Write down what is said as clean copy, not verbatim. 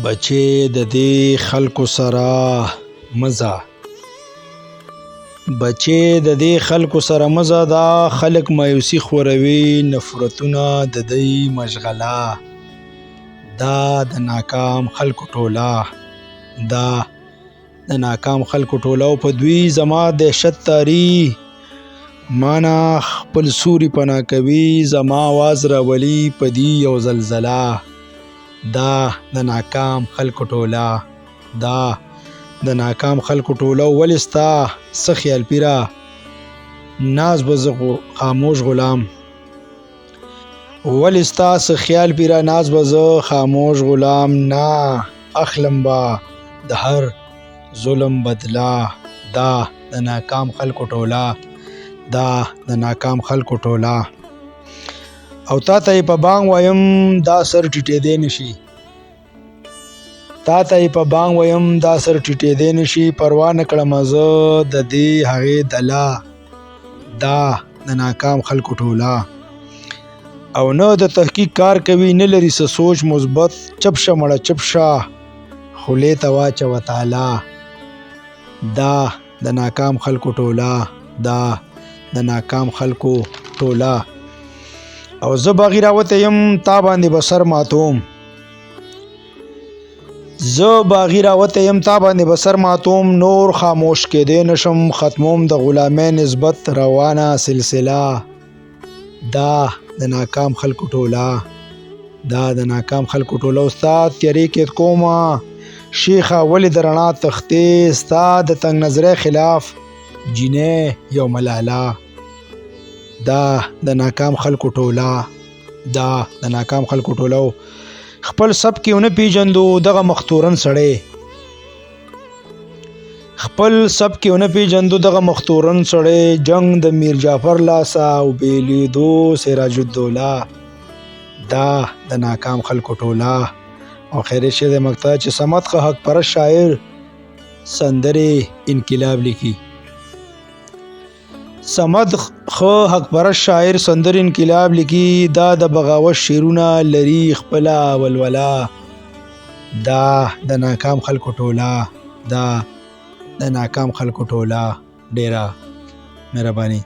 بچې د دې خلکو سره مزه بچې د دې خلکو سره مزه دا خلک مایوسي خوروي نفرتونه د دوی مشغله دا د ناکام خلکو ټوله دا د ناکام خلکو ټوله او په دوی زما دهشت تاری مانا خپل سوري پناه کوي زما आवाज راولي په دې یو زلزله دا د ناکام خلکو ټوله دا د ناکام خلکو ټوله ولې ستا څه خیال پیره ناز به زه خاموش غلام ولې ستا څه خیال پیره ناز به زه خاموش غلام نه اخلم به د هر ظلم بدلا دا د ناکام خلکو ټوله دا د ناکام خلکو ټوله او تا ته په بانګ وایم دا سر ټیټېدی نشي تا ته په بانګ وایم دا سر ټیټېدی نشي پروا نه کړم زه د دې هغې دله دا د ناکام خلکو ټوله او نه د تحقیق کار کوي نه لري څه سوچ مثبت چپ شه مړه چپ شه خولې ته واچوه تاله دا د ناکام خلکو ټوله دا د ناکام خلکو ټوله او زه باغی راوته یم تا باندې به سر ماتوم زه باغی راوته یم تا باندې به سر ماتوم نور خاموش کېدی نشم ختموم د غلامۍ نسبت روانه سلسله دا د ناکام خلکو ټوله دا د ناکام خلکو ټوله استاد تیاری کې کومه شیخه ولې د رڼا تختې ستا د تنګ نظرۍ خلاف جینۍ یو ملاله دا د ناکام خلکو ټوله دا د ناکام خلکو ټوله خپل سب کې ونه پیژندو دغه مختورن سړی خپل سب کې ونه پیژندو دغه مختورن سړی جنگ د میر جعفر لاسه او بیلیدو سراج الدوله دا د ناکام خلکو ټوله او خیر شه د مقطع چې صمد خو حق پرست شاعر سندرې انقلاب لیکي صمد خو حق پرست شاعر سندر انقلاب لیکي دا د بغاوت شعرونه لري خپله ولوله دا د ناکام خلکو ټوله دا د ناکام خلکو ټوله ډیره مهرباني